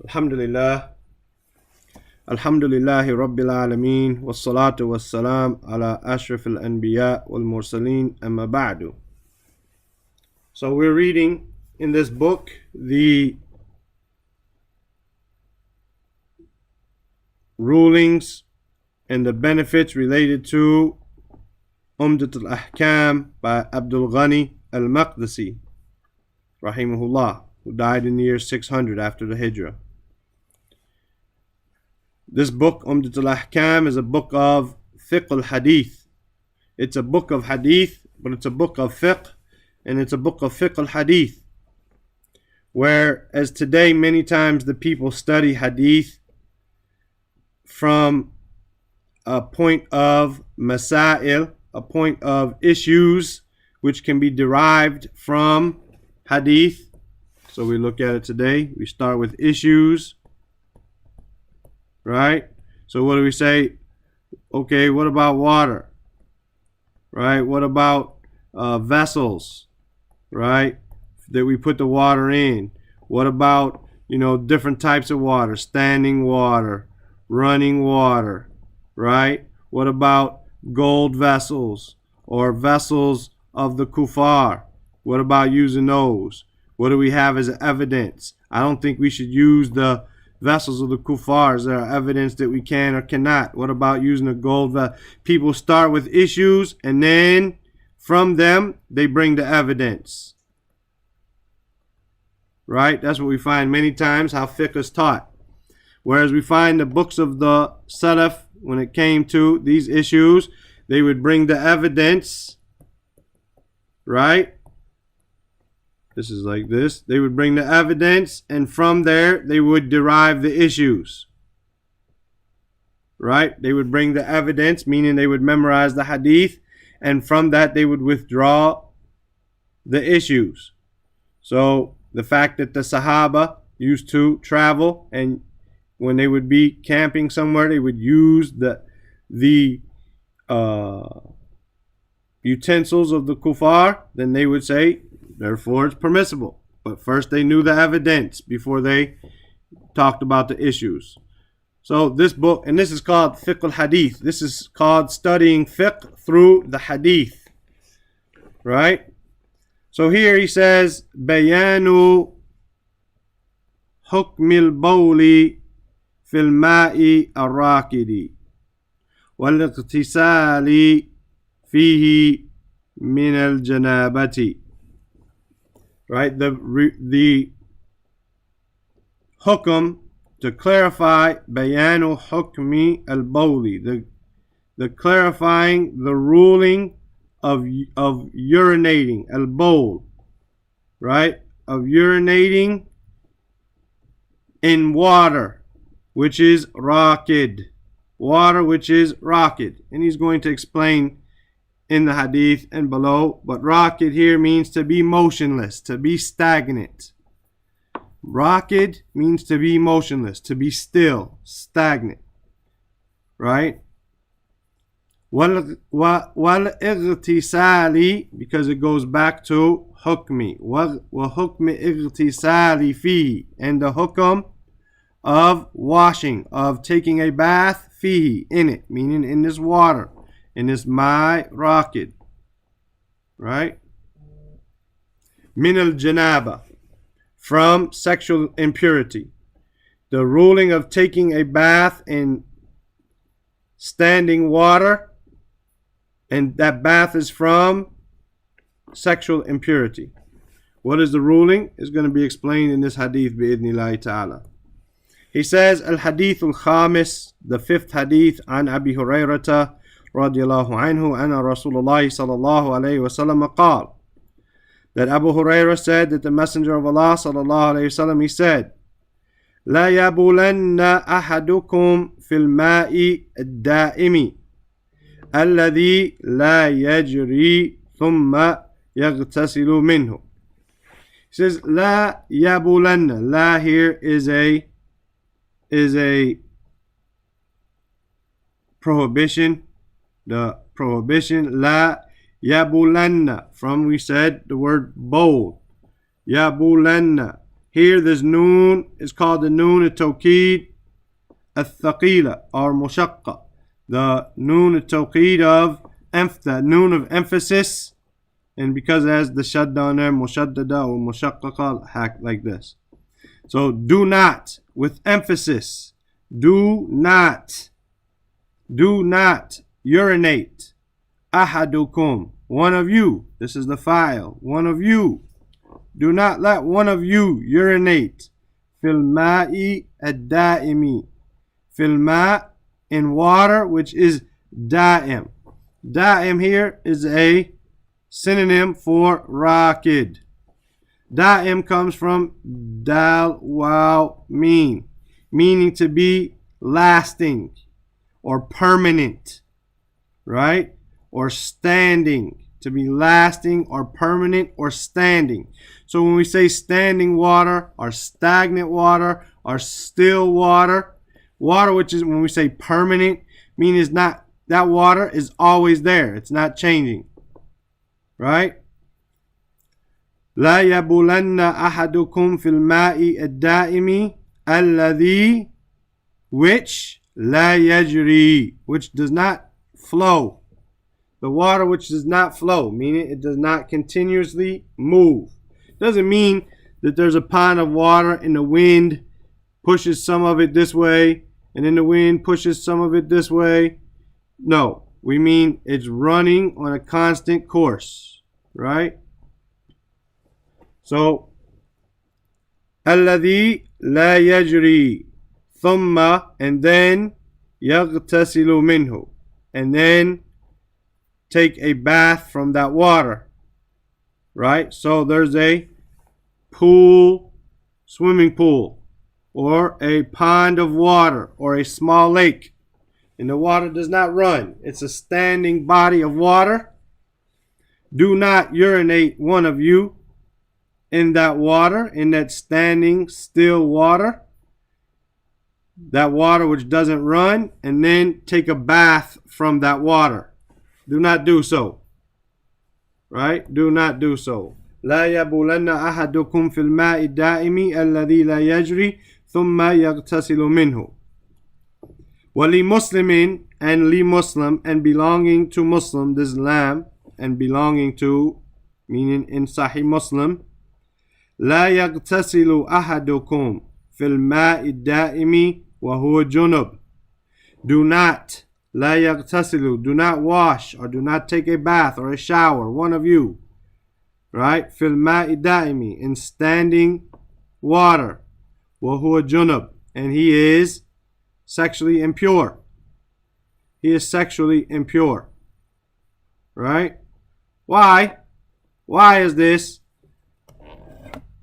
Alhamdulillah. Alhamdulillahi Rabbil Alameen. Wassalatu wassalam ala ashraf al-anbiya wal mursaleen amma ba'du. So we're reading in this book the rulings and the benefits related to Umdat al-Ahkam by Abdul Ghani al-Maqdisi rahimahullah, who died in the year 600 after the Hijrah. This book, Umdat al-Ahkam, is a book of fiqh al-hadith. It's a book of hadith, but it's a book of fiqh, and it's a book of fiqh al-hadith. Whereas today, many times the people study hadith from a point of masail, a point of issues which can be derived from hadith. So we look at it today. We start with issues. Right? So what do we say? Okay, what about water? Right? What about vessels? Right? That we put the water in. What about, different types of water? Standing water, running water. Right? What about gold vessels or vessels of the kuffar? What about using those? What do we have as evidence? I don't think we should use the vessels of the kuffar. Is there evidence that we can or cannot? What about using a gold vessel? People start with issues, and then from them they bring the evidence. Right? That's what we find many times how fiqh is taught. Whereas we find the books of the Salaf, when it came to these issues, they would bring the evidence. Right? This is like this. They would bring the evidence, and from there they would derive the issues. Right? They would bring the evidence, meaning they would memorize the hadith, and from that they would withdraw the issues. So the fact that the Sahaba used to travel, and when they would be camping somewhere, they would use the utensils of the kuffar, then they would say, therefore it's permissible. But first they knew the evidence before they talked about the issues. So this book, and this is called fiqh al-hadith. This is called studying fiqh through the hadith. Right? So here he says, Bayanu hukm al-bawli fil ma'i al-rakidi wal-iqtisali fihi min al-janabati. Right, the hukum, to clarify, bayanu hukmi al-bawli, the clarifying the ruling of urinating, al-bawl, right, of urinating in water, which is rakid, water which is rakid, and he's going to explain in the hadith and below, but rakid here means to be motionless, to be stagnant. Rakid means to be motionless, to be still, stagnant. Right? Wal ightisali, because it goes back to hukmi. Wa hukmi ightisali fihi, and the hukum of washing, of taking a bath, fihi, in it, meaning in this water, in this my rakid, right? Min al janaba, from sexual impurity. The ruling of taking a bath in standing water, and that bath is from sexual impurity. What is the ruling? Is going to be explained in this hadith bi'idhnillahi ta'ala. He says, al-hadith al-khamis, the fifth hadith, an Abi Hurayrata رضي الله عنه أن رسول الله صلى الله عليه وسلم قال, that Abu Hurairah said that the Messenger of Allah صلى الله عليه وسلم, he said, لا يبولن أحدكم في الماء الدائم الذي لا يجري ثم يغتسل منه. He says, لا يبولن. La here is a prohibition. The prohibition, la yabulanna, from, we said, the word bowl. Yabulanna. Here, this noon is called the noon al-tawqid al-thaqila or mushaqqa. The noon al-tawqid of the noon of emphasis. And because it has the shadda on there, mushaddada or mushaqqaqa, like this. So do not, with emphasis, do not urinate. Ahadukum, one of you. This is the file, one of you. Do not let one of you urinate. Fil ma'i ad-da'imi. Fil ma', in water, which is da'im. Da'im here is a synonym for rakid. Da'im comes from dal waw meaning to be lasting or permanent, right? Or standing, to be lasting or permanent or standing. So when we say standing water or stagnant water or still water, water which is, when we say permanent, meaning is not, that water is always there. It's not changing, right? لا يبولن أحدكم في الماء الدائم الذي which لا يجري, which does not flow. The water which does not flow, meaning it does not continuously move. Doesn't mean that there's a pond of water and the wind pushes some of it this way and then the wind pushes some of it this way. No, we mean it's running on a constant course, right? So, الذي لا يجري ثم, and then يغتسل منه, and then take a bath from that water, right? So there's a pool, swimming pool, or a pond of water, or a small lake, and the water does not run. It's a standing body of water. Do not urinate, one of you, in that water, in that standing still water, that water which doesn't run, and then take a bath from that water. Do not do so, right? Do not do so. لا يبولن أحدكم في الماء الدائم الذي لا يجري ثم يغتسل منه. وَلِمُسْلِمٍ, and li Muslim, and belonging to Muslim, this lam, and belonging to, meaning in Sahih Muslim, لا يغتسل أحدكم في الماء الدائم وهو جنب. Do not, لا يغتسل, do not wash or do not take a bath or a shower, one of you, right? في الماء الدائم, in standing water, وهو جنب, and he is sexually impure. He is sexually impure, right? Why? Why is this?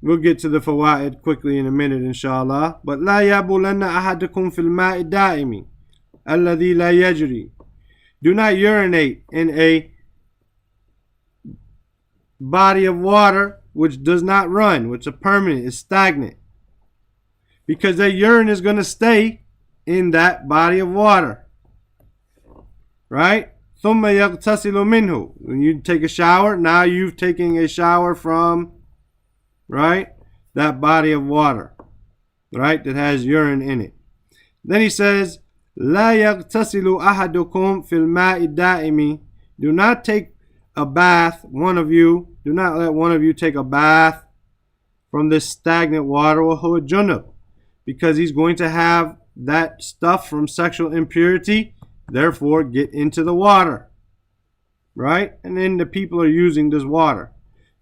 We'll get to the fawaid quickly in a minute, inshallah. But لا يبولن أحدكم في الماء الدائم الذي لا يجري. Do not urinate in a body of water which does not run, which is permanent, is stagnant. Because that urine is going to stay in that body of water, right? ثم يغتسل منه. When you take a shower, now you've taken a shower from, right, that body of water, right, that has urine in it. Then he says, لا يغتسل أحدكم في الماء الدائم. Do not take a bath, one of you, do not let one of you take a bath from this stagnant water, وهو جنب, because he's going to have that stuff from sexual impurity, therefore get into the water, right? And then the people are using this water.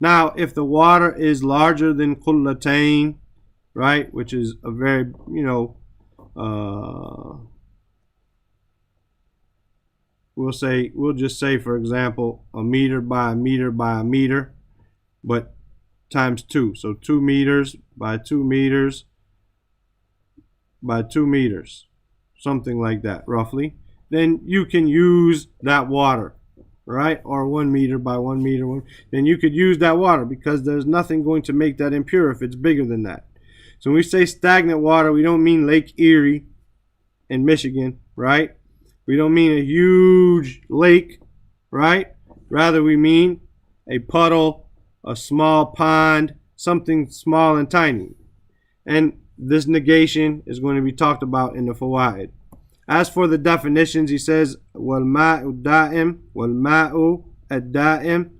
Now, if the water is larger than qullatayn, right, which is a very, we'll just say, for example, a meter by a meter by a meter, but times 2. So 2 meters by 2 meters by 2 meters, something like that, roughly. Then you can use that water, right? Or 1 meter by 1 meter. Then you could use that water because there's nothing going to make that impure if it's bigger than that. So when we say stagnant water, we don't mean Lake Erie in Michigan, right? We don't mean a huge lake, right? Rather, we mean a puddle, a small pond, something small and tiny. And this negation is going to be talked about in the fawaid. As for the definitions, he says, وَالْمَاءُ الدَّائِمُ وَالْمَاءُ الدَّائِمُ,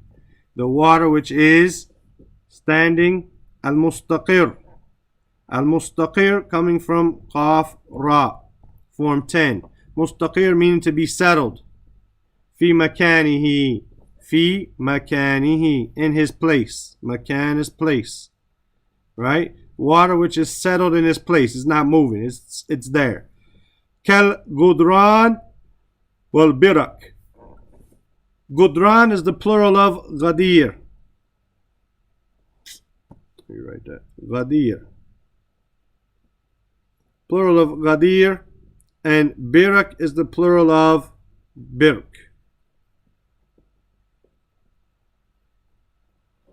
the water which is standing, al-mustaqir. Al-mustaqir coming from qaf ra, form 10. Mustaqir meaning to be settled. Fi makanihi, fi makanihi, in his place. Makan is place, right? Water which is settled in its place, it's not moving, it's there. Kal gudran wal birak. Gudran is the plural of ghadir. Let me write that. Ghadir. Plural of ghadir, and birak is the plural of birk.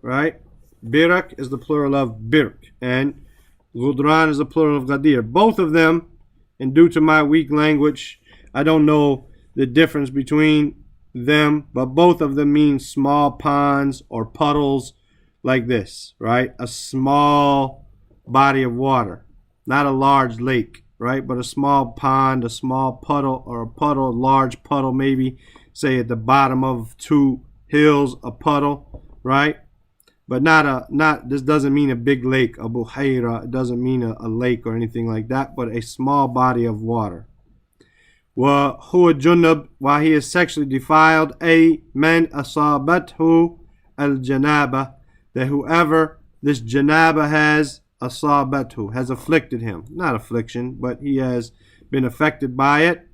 Right? Birak is the plural of birk, and gudran is the plural of ghadir. Both of them, and due to my weak language, I don't know the difference between them, but both of them mean small ponds or puddles like this, right? A small body of water, not a large lake, right? But a small pond, a small puddle, or a puddle, a large puddle maybe, say at the bottom of two hills, a puddle, right? But this doesn't mean a big lake, a buhaira. It doesn't mean a lake or anything like that, but a small body of water. Wa huwa junub, while he is sexually defiled, a man asabathu al janaba, that whoever this janaba has asabathu, has afflicted him. Not affliction, but he has been affected by it.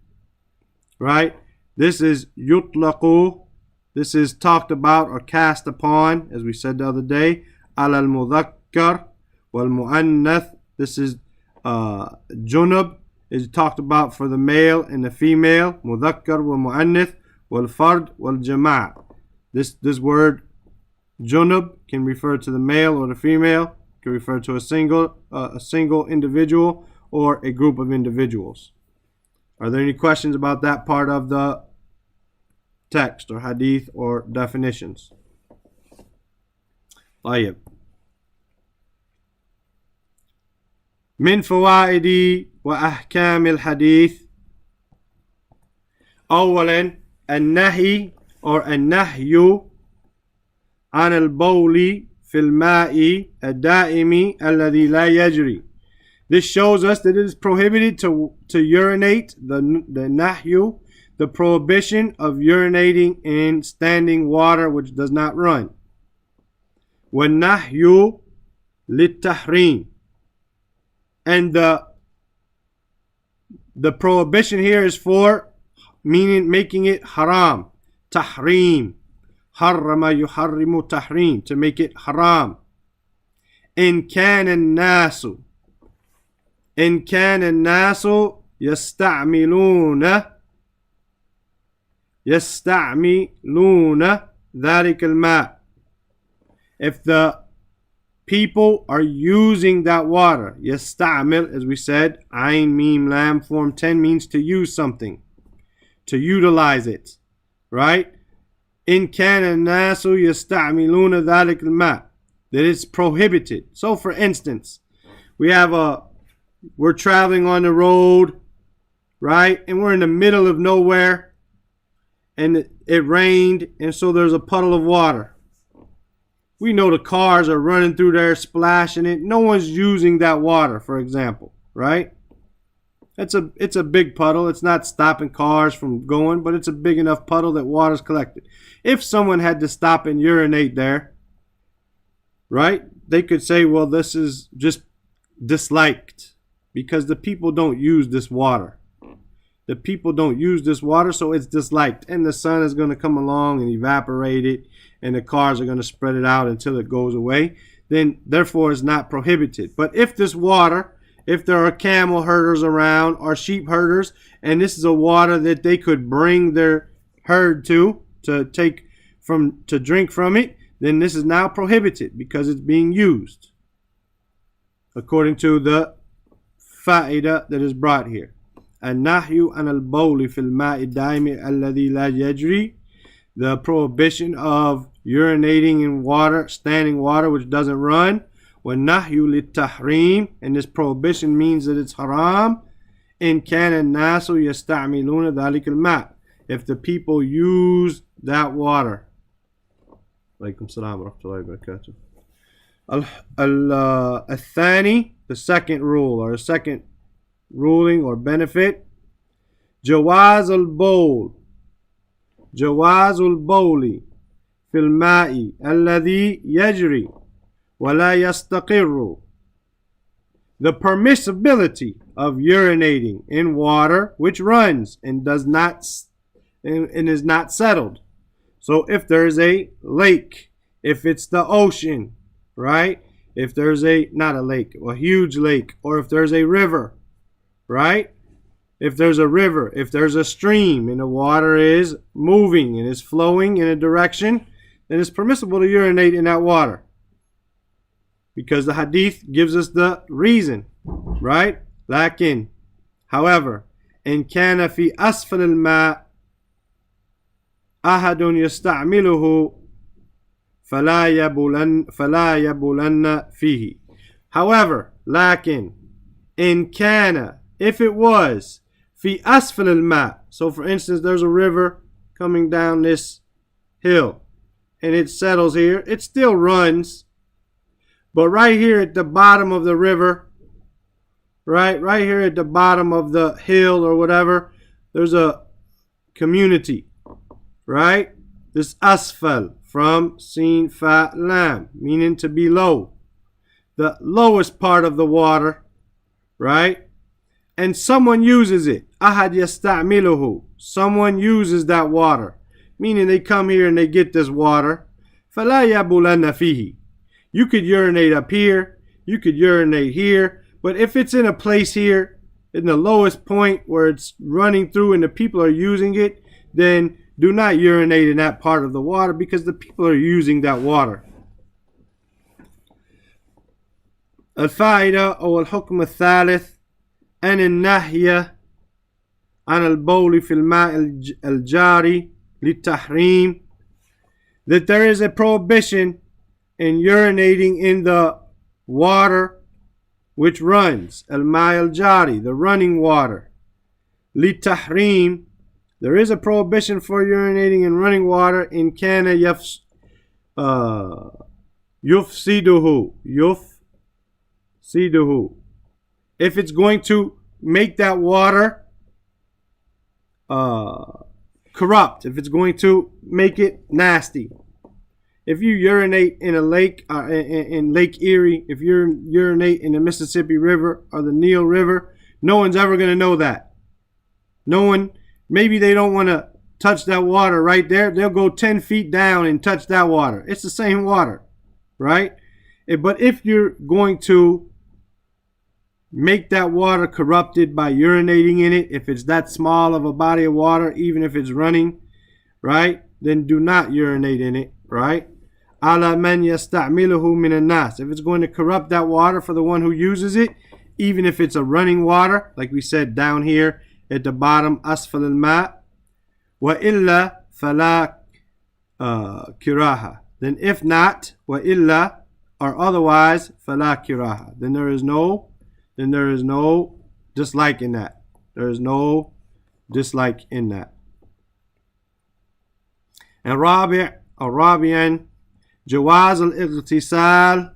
Right? This is yutlaqu. This is talked about or cast upon, as we said the other day, al al-mudhakkar wal mu'annath. This is junub, is talked about for the male and the female. Mudhakkar wal mu'annath wal fard wal jama'. This word junub can refer to the male or the female, can refer to a single individual or a group of individuals. Are there any questions about that part of the text or hadith or definitions? طيب. من فوائد وأحكام الحديث. أولا النهي or النهي عن البول في الماء الدائم الذي لا يجري. This shows us that it is prohibited to urinate, the nahyu, the prohibition of urinating in standing water which does not run. وَالنَّهْيُ لِلتَّحْرِيمِ, and the prohibition here is for meaning making it haram. Tahrim. حرم يحرم تحريم, to make it haram. إن كان الناس يستعملون ذلك الماء. If the people are using that water, يستعمل, as we said, ayn, mim, lam, form 10 means to use something, to utilize it, right? إن كان الناس يستعملون ذلك الماء, that it's prohibited. So for instance, we're traveling on the road, right? And we're in the middle of nowhere, and it rained, and so there's a puddle of water. We know the cars are running through there, splashing it. No one's using that water, for example, right? It's a big puddle. It's not stopping cars from going, but it's a big enough puddle that water's collected. If someone had to stop and urinate there, right, they could say, well, this is just disliked because the people don't use this water. The people don't use this water, so it's disliked. And the sun is going to come along and evaporate it, and the cars are going to spread it out until it goes away. Then, therefore, it's not prohibited. But if this water, if there are camel herders around or sheep herders, and this is a water that they could bring their herd to drink from it, then this is now prohibited because it's being used, according to the fa'idah that is brought here. النهي عن البول في الماء الدائم الذي لا يجري, the prohibition of urinating in water, standing water which doesn't run. وَالنَّهْيُ لِلتَّحْرِيمِ, and this prohibition means that it's haram. إِن كَانَ النَّاسُ يَسْتَعْمِلُونَ ذَلِكَ الْمَاءِ, if the people use that water. Alaykum salam wa rahmatullahi wa barakatuh. الثاني, the second rule or the second ruling or benefit, جواز البول في الماء الذي يجري ولا يستقر, the permissibility of urinating in water which runs and does not and is not settled. So if there's a lake, if it's the ocean, right? If there's a huge lake, or if there's a river, right? If there's a river, if there's a stream and the water is moving and is flowing in a direction, then it's permissible to urinate in that water. Because the hadith gives us the reason, right? Lakin, however, in kana fi asfal al-ma' ahadun yasta'miluhu fala yabulanna fihi. However, lakin, in kana, if it was fi asfal al-ma', so for instance, there's a river coming down this hill and it settles here, it still runs. But right here at the bottom of the river, right here at the bottom of the hill or whatever, there's a community, right? This asfal from sin fa lam, meaning to be low. The lowest part of the water, right? And someone uses it. Ahad yasta'miluhu. Someone uses that water. Meaning they come here and they get this water. Fala yabulanna fihi. You could urinate up here, you could urinate here, but if it's in a place here, in the lowest point where it's running through and the people are using it, then do not urinate in that part of the water because the people are using that water. الفائدة أو الحكم الثالث أن النهي عن البول في الماء الجاري للتحريم, that there is a prohibition in urinating in the water which runs, al-ma' al-jari, the running water. Li-tahrim, there is a prohibition for urinating in running water in kana yufsiduhu, if it's going to make that water corrupt, if it's going to make it nasty. If you urinate in a lake, in Lake Erie, if you urinate in the Mississippi River or the Nile River, no one's ever going to know that. No one, maybe they don't want to touch that water right there. They'll go 10 feet down and touch that water. It's the same water, right? But if you're going to make that water corrupted by urinating in it, if it's that small of a body of water, even if it's running, right, then do not urinate in it, right? Ala man yasta'miluhu min an-nas. If it's going to corrupt that water for the one who uses it, even if it's a running water, like we said down here at the bottom, asfal al-ma', wa illa fala kiraha. Then if not, wa illa, or otherwise, fala kiraha. Then there is no dislike in that. There is no dislike in that. And Rabi'an, Jawaz al-Ightisal,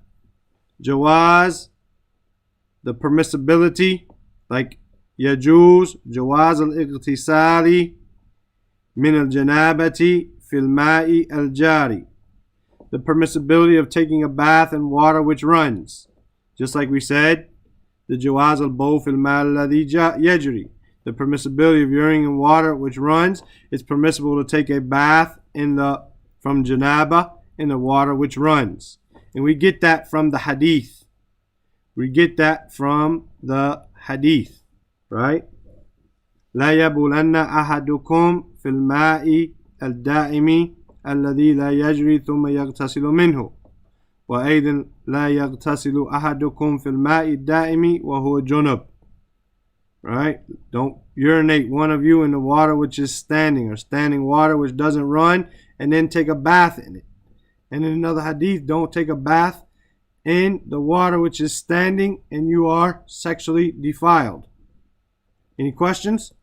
Jawaz, the permissibility, like Yajuz, Jawaz al-Ightisali, Min al-Janabati, Fil Ma'i al-Jari, the permissibility of taking a bath in water which runs. Just like we said, the Jawaz al-Bawl Fil Ma'i alladhi yajri, the permissibility of urinating in water which runs. It's permissible to take a bath from janaba in the water which runs. And we get that from the hadith. Right? لا يبولن أحدكم في الماء الدائم الذي لا يجري ثم يغتسل منه وأيضا لا يغتسل أحدكم في الماء الدائم وهو جنب. Right? Don't urinate one of you in the water which is standing, or standing water which doesn't run, and then take a bath in it. And in another hadith, don't take a bath in the water which is standing and you are sexually defiled. Any questions?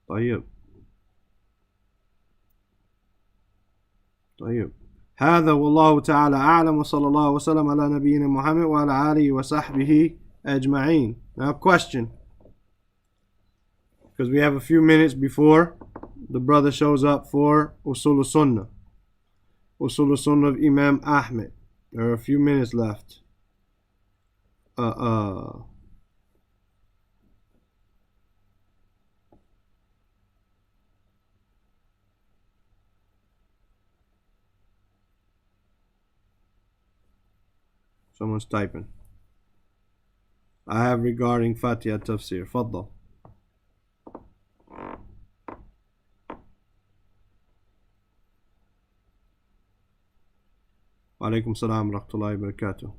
طيب هذا والله تعالى أعلم وصلى الله وسلم على نبينا محمد وعلى آله وصحبه أجمعين. Now question, because we have a few minutes before the brother shows up for Usul Sunnah of Imam Ahmed. There are a few minutes left. Someone's typing. I have regarding Fatiha Tafsir. Faddal. Wa alaikum salam wa rahmatullahi wa barakatuh.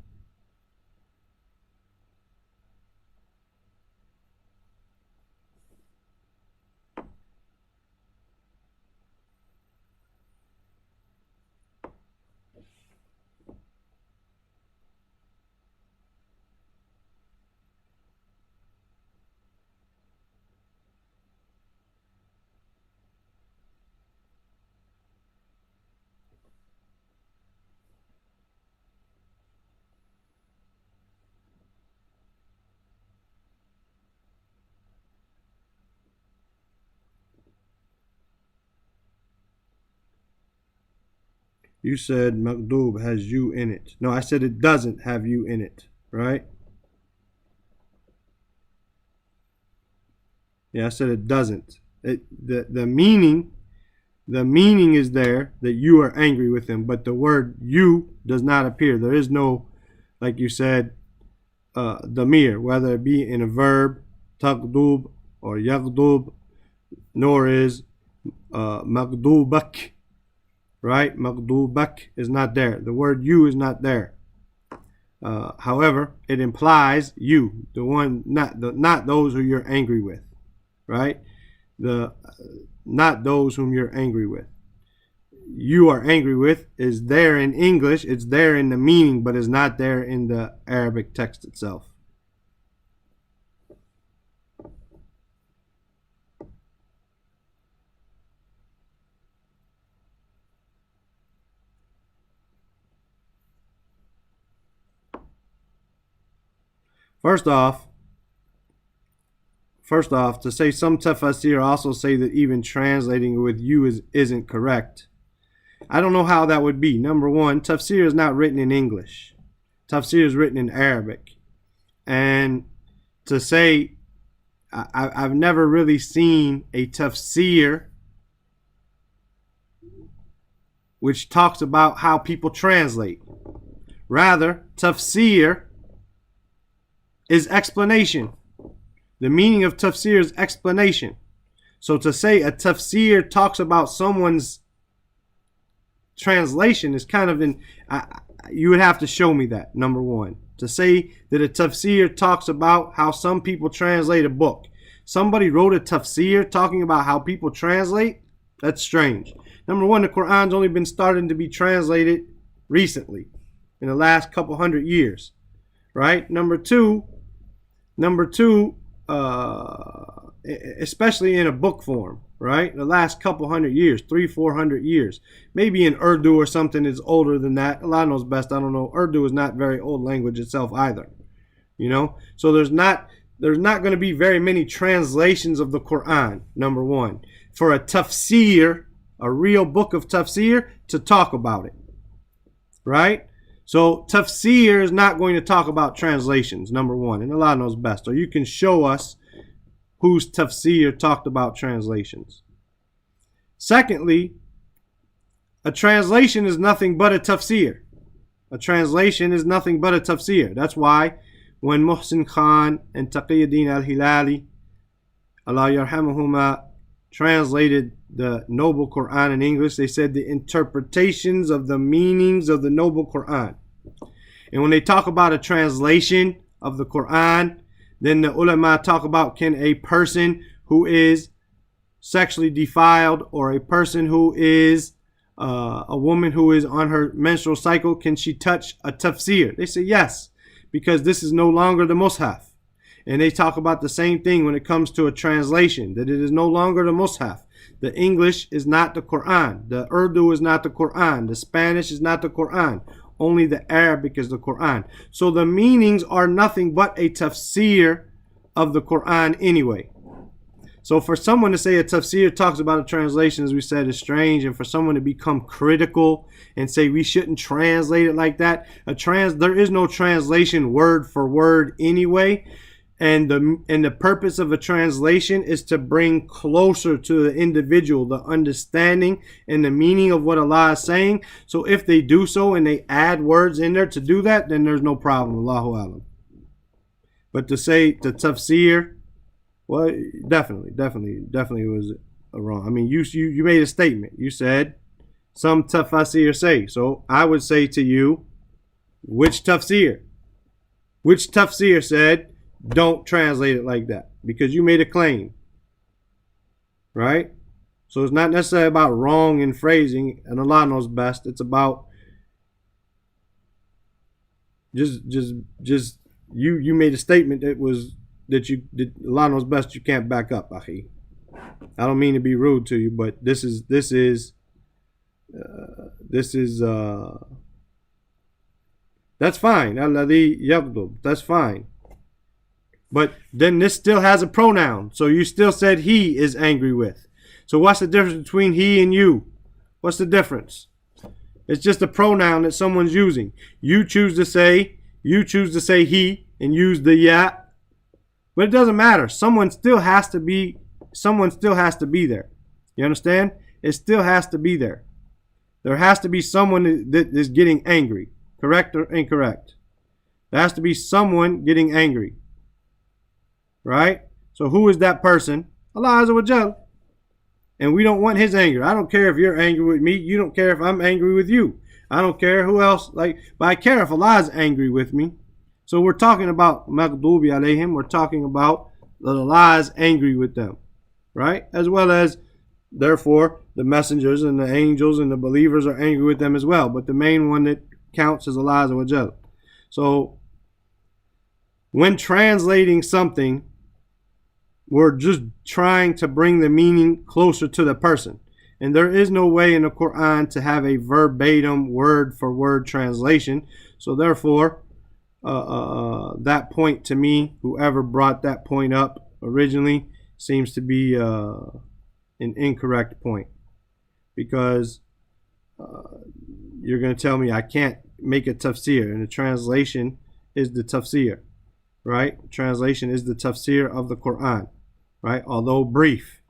You said Maghdub has you in it. No, I said it doesn't have you in it, right? Yeah, I said it doesn't. The meaning is there that you are angry with him, but the word you does not appear. There is no, like you said, damir, whether it be in a verb, taghdub or yaghdub, nor is maghdubak. Right? Maghdubak is not there. The word you is not there. However, it implies you, the one, not those who you're angry with. Right? Not those whom you're angry with. You are angry with is there in English. It's there in the meaning, but it's not there in the Arabic text itself. First off, to say some tafsir also say that even translating with you isn't correct. I don't know how that would be. Number one, tafsir is not written in English. Tafsir is written in Arabic. And to say, I've never really seen a tafsir which talks about how people translate. Rather, tafsir is explanation. The meaning of tafsir is explanation. So to say a tafsir talks about someone's translation is kind of you would have to show me that, number one. To say that a tafsir talks about how some people translate a book. Somebody wrote a tafsir talking about how people translate? That's strange. Number one, the Quran's only been starting to be translated recently, in the last couple hundred years. Right? Number two, especially in a book form, right? The last couple hundred years, 300-400 years. Maybe in Urdu or something is older than that. Allah knows best. I don't know. Urdu is not very old language itself either. You know? So there's not going to be very many translations of the Quran, number one. For a tafsir, a real book of tafsir, to talk about it. Right? So tafsir is not going to talk about translations, number one, and Allah knows best. Or you can show us whose tafsir talked about translations. Secondly, a translation is nothing but a tafsir. A translation is nothing but a tafsir. That's why when Muhsin Khan and Taqiyuddin al-Hilali, Allah yarhamuhuma, translated the Noble Quran in English, they said the interpretations of the meanings of the Noble Quran. And when they talk about a translation of the Quran, then the ulama talk about, can a person who is sexually defiled, or a person who is a woman who is on her menstrual cycle, can she touch a tafsir? They say yes, because this is no longer the mushaf. And they talk about the same thing when it comes to a translation, that it is no longer the mushaf. The English is not the Quran. The Urdu is not the Quran. The Spanish is not the Quran. Only the Arabic is the Quran. So the meanings are nothing but a tafsir of the Quran anyway. So for someone to say a tafsir talks about a translation, as we said, is strange. And for someone to become critical and say we shouldn't translate it like that, there is no translation word for word anyway. And the purpose of a translation is to bring closer to the individual the understanding and the meaning of what Allah is saying. So if they do so and they add words in there to do that, then there's no problem. Allahu Alam. But to say the tafsir, well, definitely was wrong. I mean, you made a statement. You said some tafsir say. So I would say to you, which tafsir? Which tafsir said don't translate it like that? Because you made a claim, right? So it's not necessarily about wrong in phrasing, and Allah knows best. It's about just you made a statement that Allah knows best. You can't back up, akhi. I don't mean to be rude to you, but this is that's fine. Alladhi yaghdub. That's fine. But then this still has a pronoun. So you still said he is angry with. So what's the difference between he and you? What's the difference? It's just a pronoun that someone's using. You choose to say he and use the ya. But it doesn't matter. Someone still has to be there. You understand? It still has to be there. There has to be someone that is getting angry. Correct or incorrect? There has to be someone getting angry. Right? So who is that person? Allah Azza wa Jal. And we don't want his anger. I don't care if you're angry with me. You don't care if I'm angry with you. I don't care who else. But I care if Allah is angry with me. So we're talking about maghdubi alayhim. We're talking about that Allah is angry with them. Right? As well as, therefore, the messengers and the angels and the believers are angry with them as well. But the main one that counts is Allah Azza wa Jal. So when translating something, we're just trying to bring the meaning closer to the person. And there is no way in the Quran to have a verbatim word for word translation. So therefore, that point to me, whoever brought that point up originally, seems to be an incorrect point. Because you're going to tell me I can't make a tafsir. And the translation is the tafsir. Right? Translation is the tafsir of the Quran. Right? Although brief,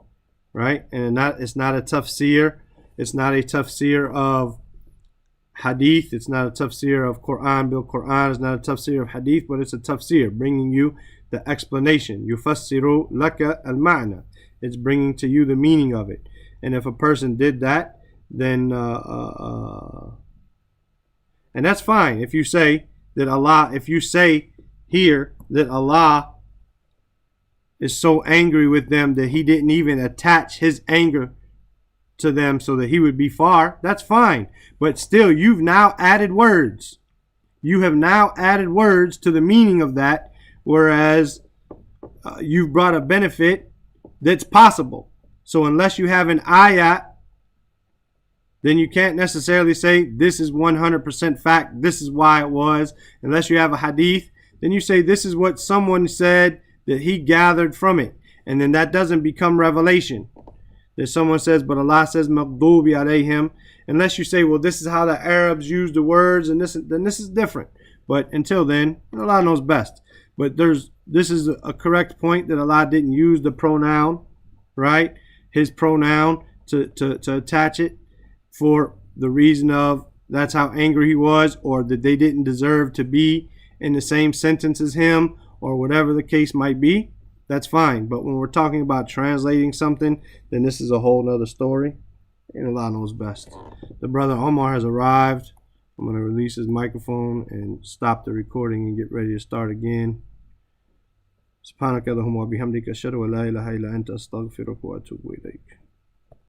right? And it's not a tafsir. It's not a tafsir of Hadith. It's not a tafsir of Quran bil Quran. It's not a tafsir of Hadith, but it's a tafsir, bringing you the explanation. Yufassiru laka al-ma'na. It's bringing to you the meaning of it. And if a person did that, then and that's fine. If you say here that Allah is so angry with them that he didn't even attach his anger to them so that he would be far, that's fine. But still, you've now added words. You have now added words to the meaning of that, whereas you've brought a benefit that's possible. So unless you have an ayat, then you can't necessarily say this is 100% fact, this is why it was. Unless you have a hadith, then you say this is what someone said that he gathered from it. And then that doesn't become revelation. That someone says, but Allah says, maghdubi alayhim. Unless you say, well, this is how the Arabs use the words, and then this is different. But until then, Allah knows best. But this is a correct point that Allah didn't use the pronoun, right? His pronoun to attach it for the reason of that's how angry he was, or that they didn't deserve to be in the same sentence as him, or whatever the case might be. That's fine. But when we're talking about translating something, then this is a whole nother story. And Allah knows best. The brother Omar has arrived. I'm going to release his microphone and stop the recording and get ready to start again. سبحانك اللهم وبحمدك أشهد أن لا إله إلا أنت أستغفرك وأتوب إليك.